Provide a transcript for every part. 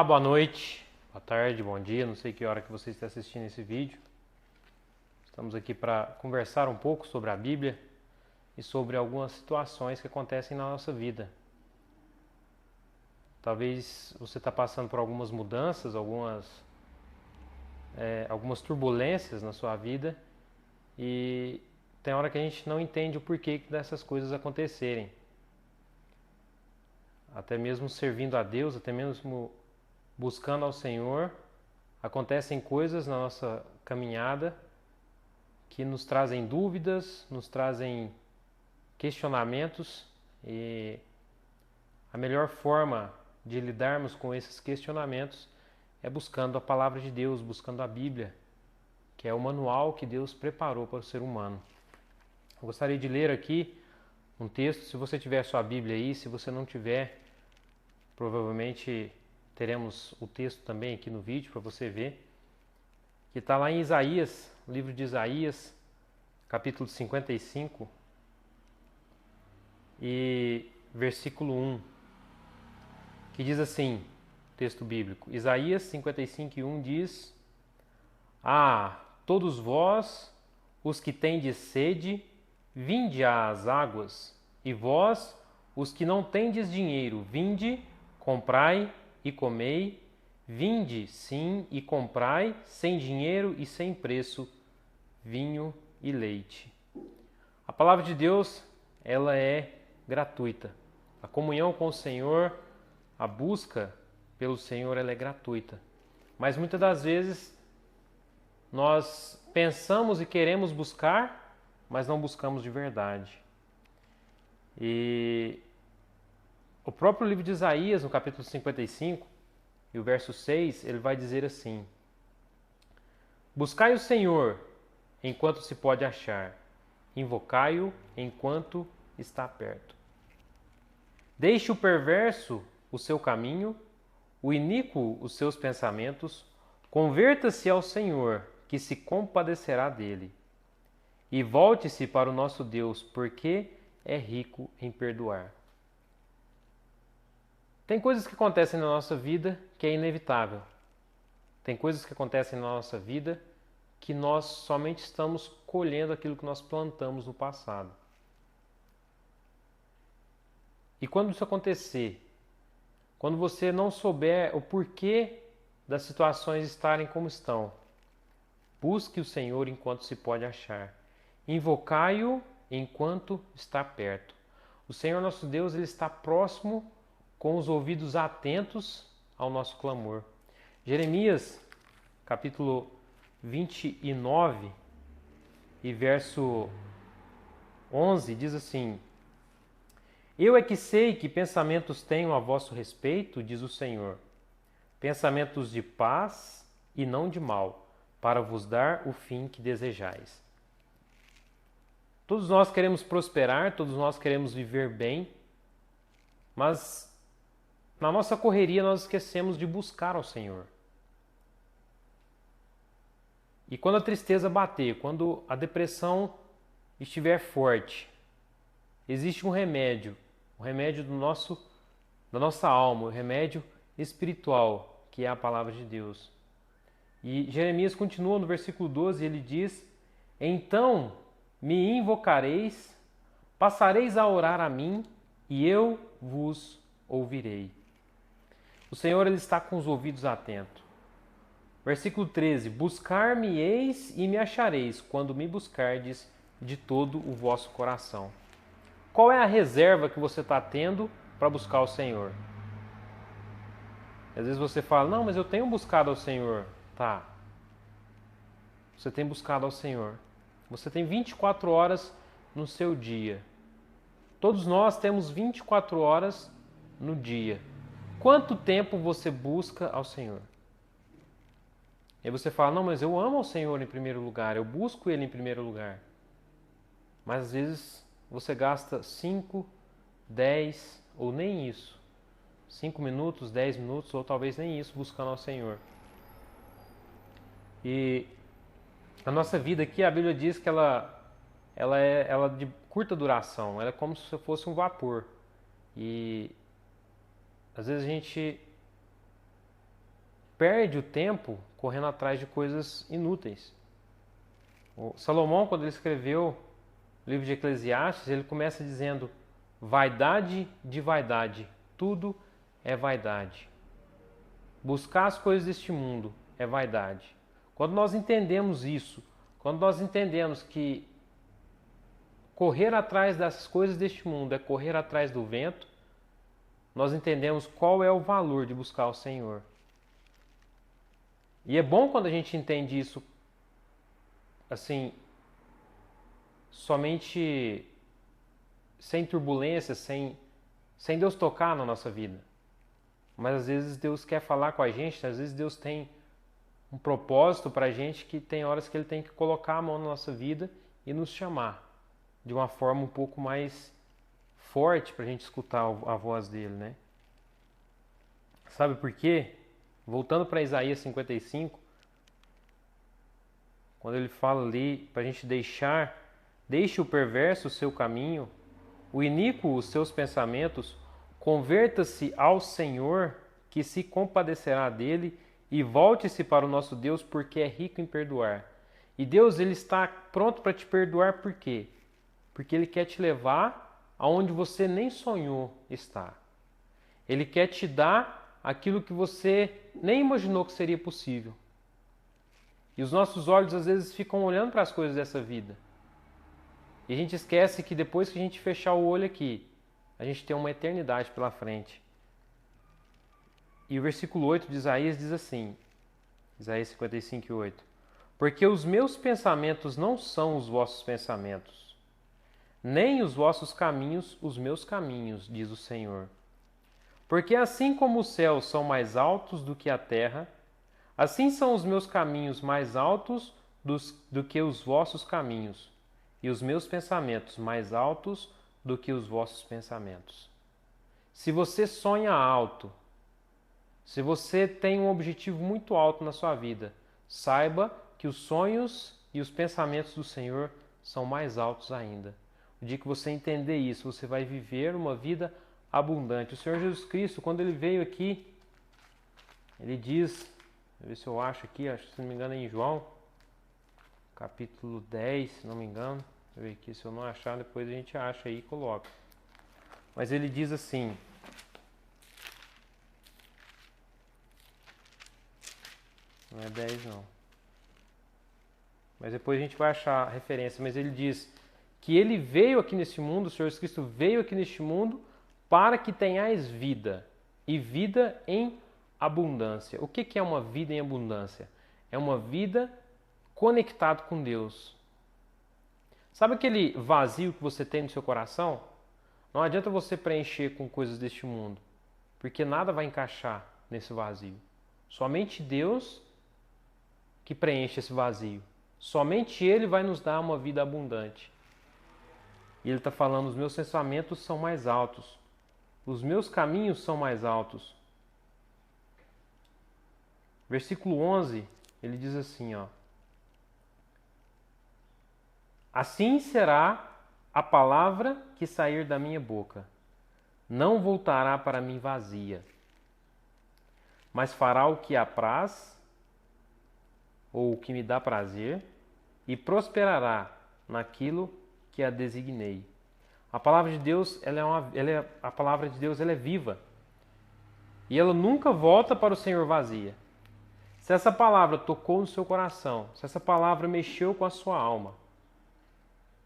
Boa noite, boa tarde, bom dia, não sei que hora que você está assistindo esse vídeo. Estamos aqui para conversar um pouco sobre a Bíblia e sobre algumas situações que acontecem na nossa vida. Talvez você está passando por algumas mudanças, algumas turbulências na sua vida e tem hora que a gente não entende o porquê dessas coisas acontecerem. Até mesmo servindo a Deus, até mesmo buscando ao Senhor, acontecem coisas na nossa caminhada que nos trazem dúvidas, nos trazem questionamentos, e a melhor forma de lidarmos com esses questionamentos é buscando a palavra de Deus, buscando a Bíblia, que é o manual que Deus preparou para o ser humano. Eu gostaria de ler aqui um texto. Se você tiver a sua Bíblia aí, se você não tiver, provavelmente teremos o texto também aqui no vídeo para você ver, que está lá em Isaías, livro de Isaías, capítulo 55 e versículo 1, que diz assim, texto bíblico, Isaías 55:1 diz: todos vós, os que tendes sede, vinde às águas, e vós, os que não tendes dinheiro, vinde, comprai e comei, vinde, sim, e comprai, sem dinheiro e sem preço, vinho e leite. A palavra de Deus, ela é gratuita. A comunhão com o Senhor, a busca pelo Senhor, ela é gratuita. Mas muitas das vezes nós pensamos e queremos buscar, mas não buscamos de verdade. E o próprio livro de Isaías, no capítulo 55, e o verso 6, ele vai dizer assim: Buscai o Senhor enquanto se pode achar, invocai-o enquanto está perto. Deixe o perverso o seu caminho, o iníquo os seus pensamentos, converta-se ao Senhor, que se compadecerá dele. E volte-se para o nosso Deus, porque é rico em perdoar. Tem coisas que acontecem na nossa vida que é inevitável. Tem coisas que acontecem na nossa vida que nós somente estamos colhendo aquilo que nós plantamos no passado. E quando isso acontecer, quando você não souber o porquê das situações estarem como estão, busque o Senhor enquanto se pode achar. Invocai-o enquanto está perto. O Senhor nosso Deus, ele está próximo, com os ouvidos atentos ao nosso clamor. Jeremias, capítulo 29 e verso 11, diz assim: Eu é que sei que pensamentos tenho a vosso respeito, diz o Senhor, pensamentos de paz e não de mal, para vos dar o fim que desejais. Todos nós queremos prosperar, todos nós queremos viver bem, mas na nossa correria nós esquecemos de buscar ao Senhor. E quando a tristeza bater, quando a depressão estiver forte, existe um remédio da nossa alma, o remédio espiritual, que é a palavra de Deus. E Jeremias continua no versículo 12, ele diz: Então me invocareis, passareis a orar a mim, e eu vos ouvirei. O Senhor, ele está com os ouvidos atentos. Versículo 13: Buscar-me-eis e me achareis, quando me buscardes de todo o vosso coração. Qual é a reserva que você está tendo para buscar o Senhor? Às vezes você fala: não, mas eu tenho buscado ao Senhor. Tá. Você tem buscado ao Senhor. Você tem 24 horas no seu dia. Todos nós temos 24 horas no dia. Quanto tempo você busca ao Senhor? E aí você fala: não, mas eu amo ao Senhor em primeiro lugar, eu busco Ele em primeiro lugar. Mas às vezes você gasta 5, 10 ou nem isso. 5 minutos, 10 minutos ou talvez nem isso buscando ao Senhor. E a nossa vida aqui, a Bíblia diz que ela é de curta duração, ela é como se fosse um vapor. E às vezes a gente perde o tempo correndo atrás de coisas inúteis. O Salomão, quando ele escreveu o livro de Eclesiastes, ele começa dizendo: vaidade de vaidade, tudo é vaidade. Buscar as coisas deste mundo é vaidade. Quando nós entendemos isso, quando nós entendemos que correr atrás das coisas deste mundo é correr atrás do vento, nós entendemos qual é o valor de buscar o Senhor. E é bom quando a gente entende isso, assim, somente sem turbulências, sem Deus tocar na nossa vida. Mas às vezes Deus quer falar com a gente, às vezes Deus tem um propósito para a gente que tem horas que Ele tem que colocar a mão na nossa vida e nos chamar de uma forma um pouco mais forte para a gente escutar a voz dele, né? Sabe por quê? Voltando para Isaías 55, quando ele fala ali para a gente deixe o perverso o seu caminho, o iníquo os seus pensamentos, converta-se ao Senhor, que se compadecerá dele, e volte-se para o nosso Deus, porque é rico em perdoar. E Deus, ele está pronto para te perdoar por quê? Porque ele quer te levar aonde você nem sonhou estar. Ele quer te dar aquilo que você nem imaginou que seria possível. E os nossos olhos às vezes ficam olhando para as coisas dessa vida. E a gente esquece que depois que a gente fechar o olho aqui, a gente tem uma eternidade pela frente. E o versículo 8 de Isaías diz assim, Isaías 55, 8: porque os meus pensamentos não são os vossos pensamentos, nem os vossos caminhos os meus caminhos, diz o Senhor. Porque assim como os céus são mais altos do que a terra, assim são os meus caminhos mais altos do que os vossos caminhos, e os meus pensamentos mais altos do que os vossos pensamentos. Se você sonha alto, se você tem um objetivo muito alto na sua vida, saiba que os sonhos e os pensamentos do Senhor são mais altos ainda. O dia que você entender isso, você vai viver uma vida abundante. O Senhor Jesus Cristo, quando ele veio aqui, ele diz, deixa eu ver se eu acho aqui, se não me engano é em João, capítulo 10, se não me engano. Deixa eu ver aqui, se eu não achar, depois a gente acha aí e coloca. Mas ele diz assim, não é 10 não, mas depois a gente vai achar a referência, mas ele diz que ele veio aqui nesse mundo, o Senhor Jesus Cristo veio aqui neste mundo para que tenhais vida, e vida em abundância. O que é uma vida em abundância? É uma vida conectada com Deus. Sabe aquele vazio que você tem no seu coração? Não adianta você preencher com coisas deste mundo, porque nada vai encaixar nesse vazio. Somente Deus que preenche esse vazio. Somente Ele vai nos dar uma vida abundante. E Ele está falando, os meus pensamentos são mais altos. Os meus caminhos são mais altos. Versículo 11, ele diz assim, ó: assim será a palavra que sair da minha boca. Não voltará para mim vazia, mas fará o que apraz, ou o que me dá prazer, e prosperará naquilo que a designei. A palavra de Deus, a palavra de Deus, ela é viva. E ela nunca volta para o Senhor vazia. Se essa palavra tocou no seu coração, se essa palavra mexeu com a sua alma,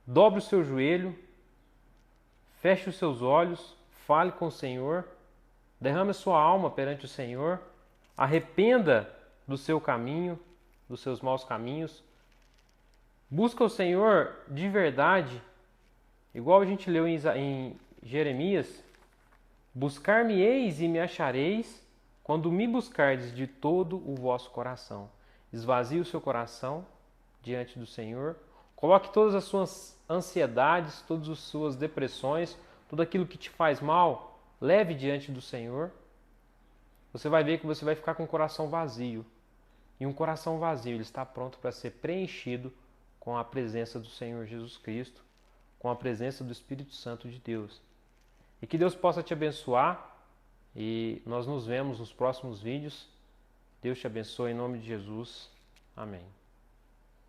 dobre o seu joelho, feche os seus olhos, fale com o Senhor, derrame a sua alma perante o Senhor, arrependa do seu caminho, dos seus maus caminhos, busca o Senhor de verdade, igual a gente leu em Jeremias: buscar-me-eis e me achareis, quando me buscardes de todo o vosso coração. Esvazie o seu coração diante do Senhor, coloque todas as suas ansiedades, todas as suas depressões, tudo aquilo que te faz mal, leve diante do Senhor. Você vai ver que você vai ficar com o coração vazio. E um coração vazio, ele está pronto para ser preenchido com a presença do Senhor Jesus Cristo, com a presença do Espírito Santo de Deus. E que Deus possa te abençoar, e nós nos vemos nos próximos vídeos. Deus te abençoe em nome de Jesus. Amém.